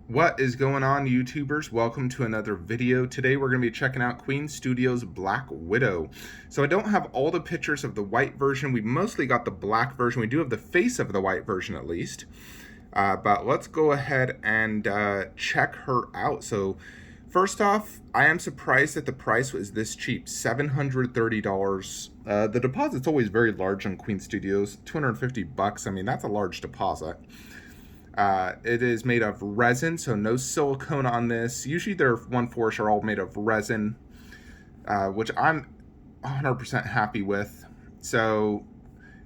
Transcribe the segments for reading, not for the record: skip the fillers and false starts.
What is going on, YouTubers? Welcome to another video. Today we're going to be checking out Queen Studios' Black Widow. So I don't have all the pictures of the white version. We mostly got the black version. We do have the face of the white version at least. But let's go ahead and check her out. So first off, I am surprised that the price was this cheap, $730. The deposit's always very large on Queen Studios, $250. I mean, that's a large deposit. It is made of resin, so no silicone on this. Usually their 1/4s are all made of resin, which I'm 100% happy with. So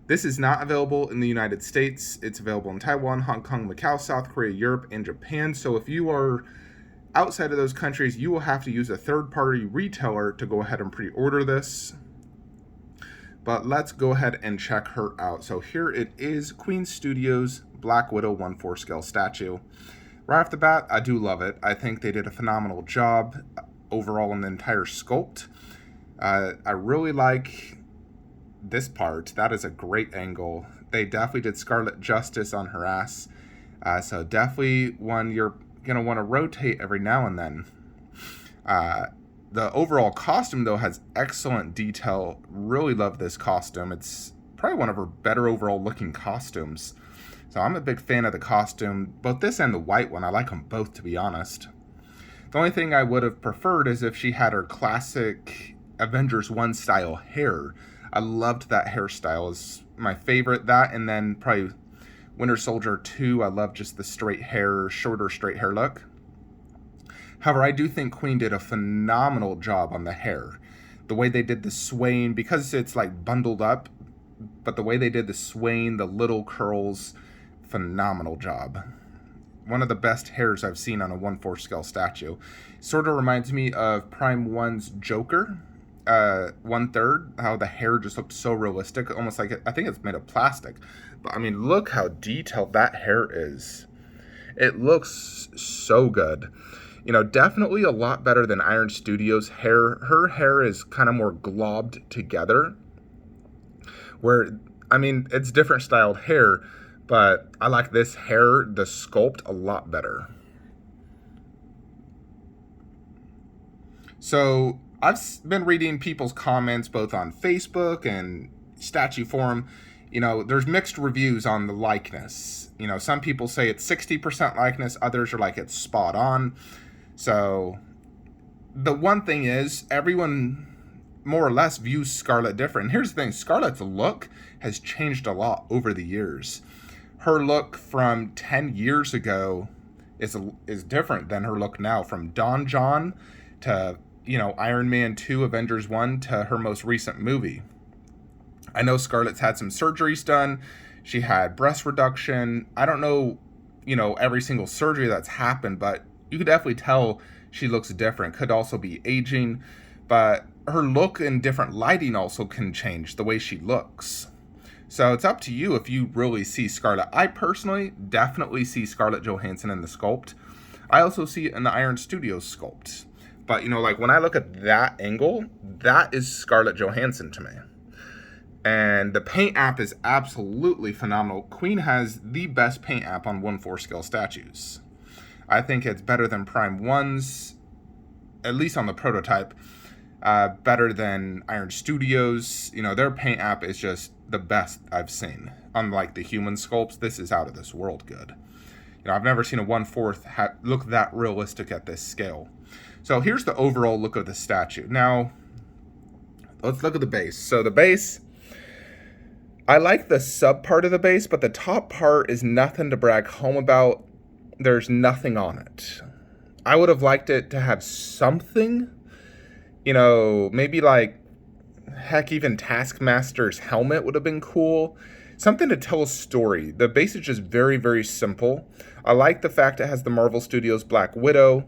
this is not available in the United States. It's available in Taiwan, Hong Kong, Macau, South Korea, Europe, and Japan. So if you are outside of those countries, you will have to use a third-party retailer to go ahead and pre-order this. But let's go ahead and check her out. So here it is, Queen Studios Black Widow 1/4 scale statue. Right off the bat, I do love it. I think they did a phenomenal job overall in the entire sculpt. I really like this part. That is a great angle. They definitely did Scarlet justice on her ass. So definitely one you're going to want to rotate every now and then. The overall costume, though, has excellent detail. Really love this costume. It's probably one of her better overall looking costumes. So I'm a big fan of the costume, both this and the white one. I like them both, to be honest. The only thing I would have preferred is if she had her classic Avengers 1 style hair. I loved that hairstyle. It's my favorite. That and then probably Winter Soldier 2. I love just the straight hair, shorter straight hair look. However, I do think Queen did a phenomenal job on the hair. The way they did the swaying, because it's like bundled up, but the way they did the swaying, the little curls, phenomenal job. One of the best hairs I've seen on a 1/4 scale statue. Sort of reminds me of Prime 1's Joker, 1/3, how the hair just looked so realistic, almost like I think it's made of plastic. But I mean, look how detailed that hair is. It looks so good. You know, definitely a lot better than Iron Studios' hair. Her hair is kind of more globbed together. Where, I mean, it's different styled hair, but I like this hair, the sculpt, a lot better. So, I've been reading people's comments both on Facebook and Statue Forum. You know, there's mixed reviews on the likeness. You know, some people say it's 60% likeness, others are like it's spot on. So, the one thing is, everyone more or less views Scarlet different. And here's the thing, Scarlet's look has changed a lot over the years. Her look from 10 years ago is different than her look now. From Don John to, you know, Iron Man 2, Avengers 1 to her most recent movie. I know Scarlet's had some surgeries done. She had breast reduction. I don't know, you know, every single surgery that's happened, but you could definitely tell she looks different. Could also be aging, but her look in different lighting also can change the way she looks. So it's up to you if you really see Scarlet. I personally definitely see Scarlett Johansson in the sculpt. I also see it in the Iron Studios sculpt. But, you know, like when I look at that angle, that is Scarlett Johansson to me. And the paint app is absolutely phenomenal. Queen has the best paint app on 1/4 scale statues. I think it's better than Prime 1's, at least on the prototype. Better than Iron Studios. You know, their paint app is just the best I've seen. Unlike the human sculpts, this is out of this world good. You know, I've never seen a 1/4 look that realistic at this scale. So here's the overall look of the statue. Now, let's look at the base. So the base, I like the sub part of the base, but the top part is nothing to brag home about. There's nothing on it. I would have liked it to have something, you know, maybe like, heck, even Taskmaster's helmet would have been cool. Something to tell a story. The base is just very, very simple. I like the fact it has the Marvel Studios Black Widow.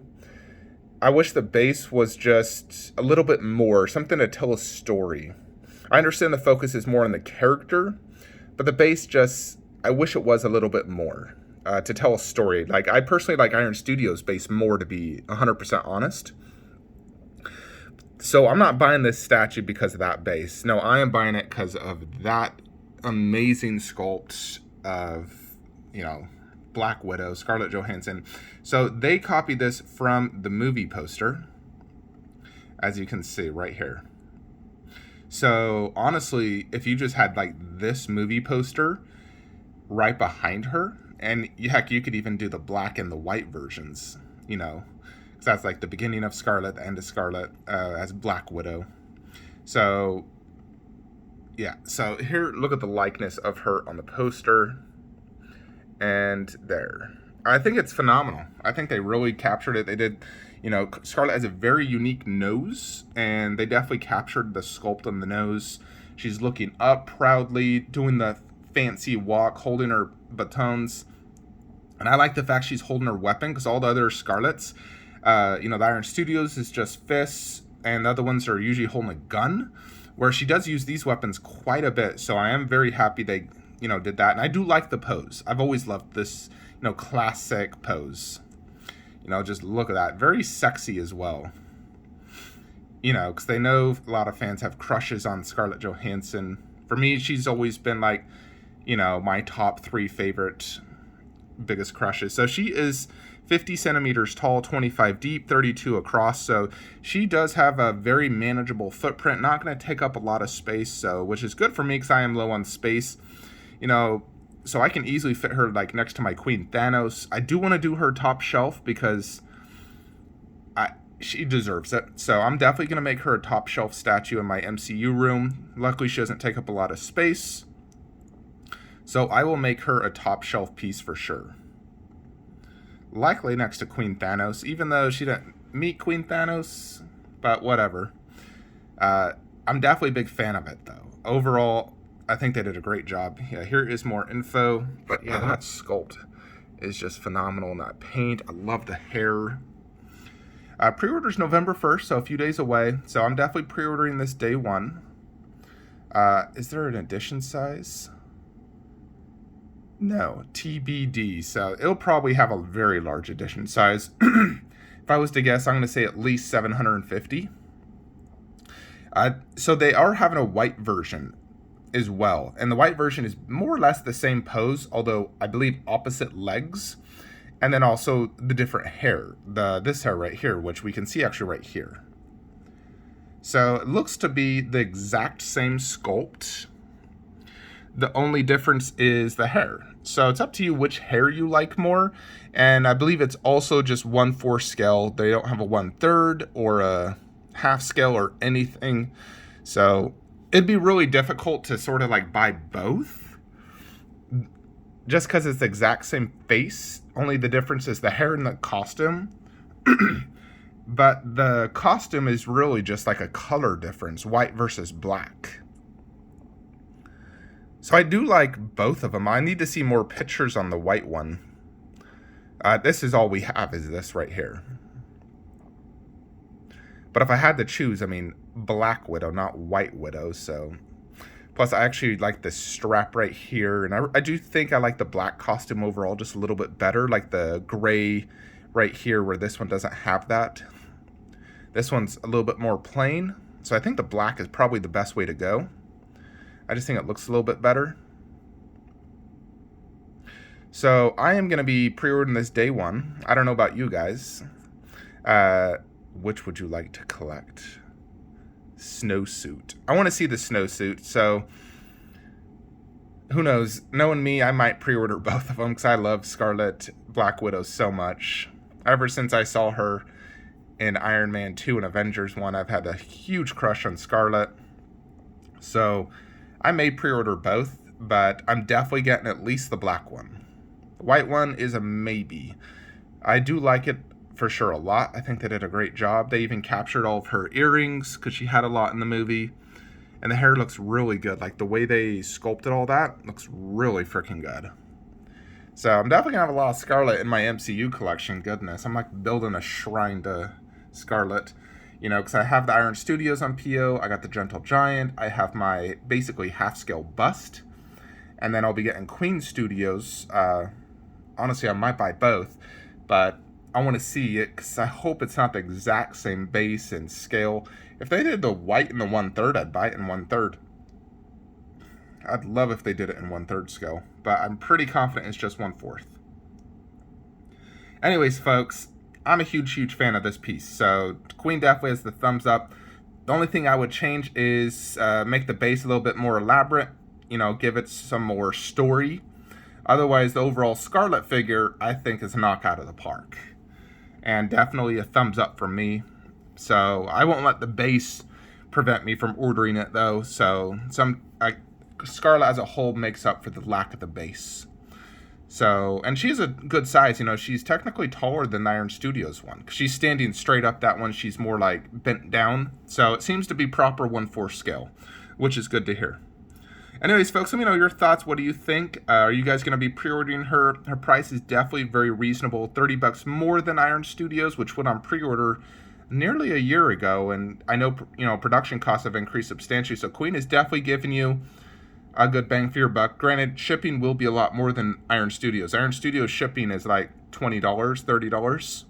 I wish the base was just a little bit more, something to tell a story. I understand the focus is more on the character, but the base just, I wish it was a little bit more. To tell a story. Like, I personally like Iron Studios base more, to be 100% honest. So I'm not buying this statue because of that base. No, I am buying it because of that amazing sculpt of, you know, Black Widow, Scarlett Johansson. So they copied this from the movie poster, as you can see right here. So honestly, if you just had like this movie poster right behind her, and heck, you could even do the black and the white versions, you know, because that's like the beginning of Scarlet, the end of Scarlet, as Black Widow. So yeah, so here, look at the likeness of her on the poster, and there. I think it's phenomenal. I think they really captured it. They did, you know, Scarlett has a very unique nose, and they definitely captured the sculpt on the nose. She's looking up proudly, doing the fancy walk, holding her batons. And I like the fact she's holding her weapon, because all the other Scarletts, you know, the Iron Studios is just fists, and the other ones are usually holding a gun, where she does use these weapons quite a bit. So I am very happy they, you know, did that. And I do like the pose. I've always loved this, you know, classic pose. You know, just look at that. Very sexy as well. You know, because they know a lot of fans have crushes on Scarlett Johansson. For me, she's always been like, you know, my top 3 favorite biggest crushes. So she is 50 centimeters tall, 25 deep, 32 across. So she does have a very manageable footprint, not going to take up a lot of space. So, which is good for me because I am low on space, you know, so I can easily fit her like next to my Queen Thanos. I do want to do her top shelf because she deserves it. So I'm definitely going to make her a top shelf statue in my MCU room. Luckily, she doesn't take up a lot of space. So I will make her a top shelf piece for sure. Likely next to Queen Thanos, even though she didn't meet Queen Thanos, but whatever. I'm definitely a big fan of it, though. Overall, I think they did a great job. Yeah, here is more info, but yeah, that sculpt is just phenomenal in that paint. I love the hair. Pre-order's November 1st, so a few days away. So I'm definitely pre-ordering this day one. Is there an edition size? No, TBD. So it'll probably have a very large edition size. If I was to guess, I'm going to say at least 750. So they are having a white version as well. And the white version is more or less the same pose, although I believe opposite legs. And then also the different hair. This hair right here, which we can see actually right here. So it looks to be the exact same sculpt. The only difference is the hair. So it's up to you which hair you like more. And I believe it's also just 1/4 scale. They don't have a 1/3 or a half scale or anything. So it'd be really difficult to sort of like buy both. Just because it's the exact same face. Only the difference is the hair and the costume. But the costume is really just like a color difference. White versus black. So I do like both of them. I need to see more pictures on the white one. This is all we have, is this right here. But if I had to choose, I mean, Black Widow, not White Widow. So, plus I actually like the strap right here. And I do think I like the black costume overall just a little bit better. Like the gray right here where this one doesn't have that. This one's a little bit more plain. So I think the black is probably the best way to go. I just think it looks a little bit better. So I am going to be pre-ordering this day one. I don't know about you guys. Which would you like to collect? Snowsuit. I want to see the snowsuit. So who knows? Knowing me, I might pre-order both of them because I love Scarlet Black Widow so much. Ever since I saw her in Iron Man 2 and Avengers 1, I've had a huge crush on Scarlet. So I may pre-order both, but I'm definitely getting at least the black one. The white one is a maybe. I do like it for sure a lot. I think they did a great job. They even captured all of her earrings because she had a lot in the movie. And the hair looks really good. Like the way they sculpted all that looks really freaking good. So I'm definitely going to have a lot of Scarlet in my MCU collection. Goodness, I'm like building a shrine to Scarlet. You know, because I have the Iron Studios on PO, I got the Gentle Giant, I have my basically half-scale bust, and then I'll be getting Queen Studios. Honestly, I might buy both, but I want to see it, because I hope it's not the exact same base and scale. If they did the white in the 1/3, I'd buy it in 1/3. I'd love if they did it in 1/3 scale, but I'm pretty confident it's just 1/4. Anyways, folks, I'm a huge fan of this piece. So Queen definitely has the thumbs up. The only thing I would change is make the base a little bit more elaborate. You know, give it some more story. Otherwise, the overall Scarlet figure, I think, is a knock out of the park. And definitely a thumbs up from me. So I won't let the base prevent me from ordering it, though. So Scarlet as a whole makes up for the lack of the base. So, and she's a good size, you know, she's technically taller than the Iron Studios one. She's standing straight up, that one, she's more like bent down. So it seems to be proper 1/4 scale, which is good to hear. Anyways, folks, let me know your thoughts. What do you think? Are you guys going to be pre-ordering her? Her price is definitely very reasonable, $30 more than Iron Studios, which went on pre-order nearly a year ago. And I know, you know, production costs have increased substantially. So Queen is definitely giving you a good bang for your buck. Granted, shipping will be a lot more than Iron Studios. Iron Studios shipping is like $20, $30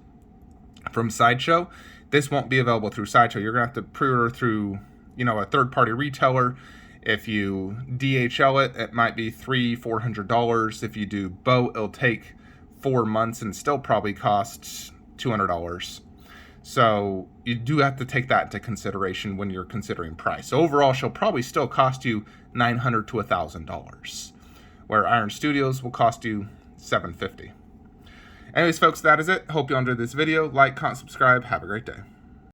from Sideshow. This won't be available through Sideshow. You're going to have to pre-order through, you know, a third-party retailer. If you DHL it, it might be $300, $400. If you do boat, it'll take 4 months and still probably cost $200. So you do have to take that into consideration when you're considering price. So overall, she'll probably still cost you $900 to $1,000, where Iron Studios will cost you $750. Anyways, folks, that is it. Hope you enjoyed this video. Like, comment, subscribe. Have a great day.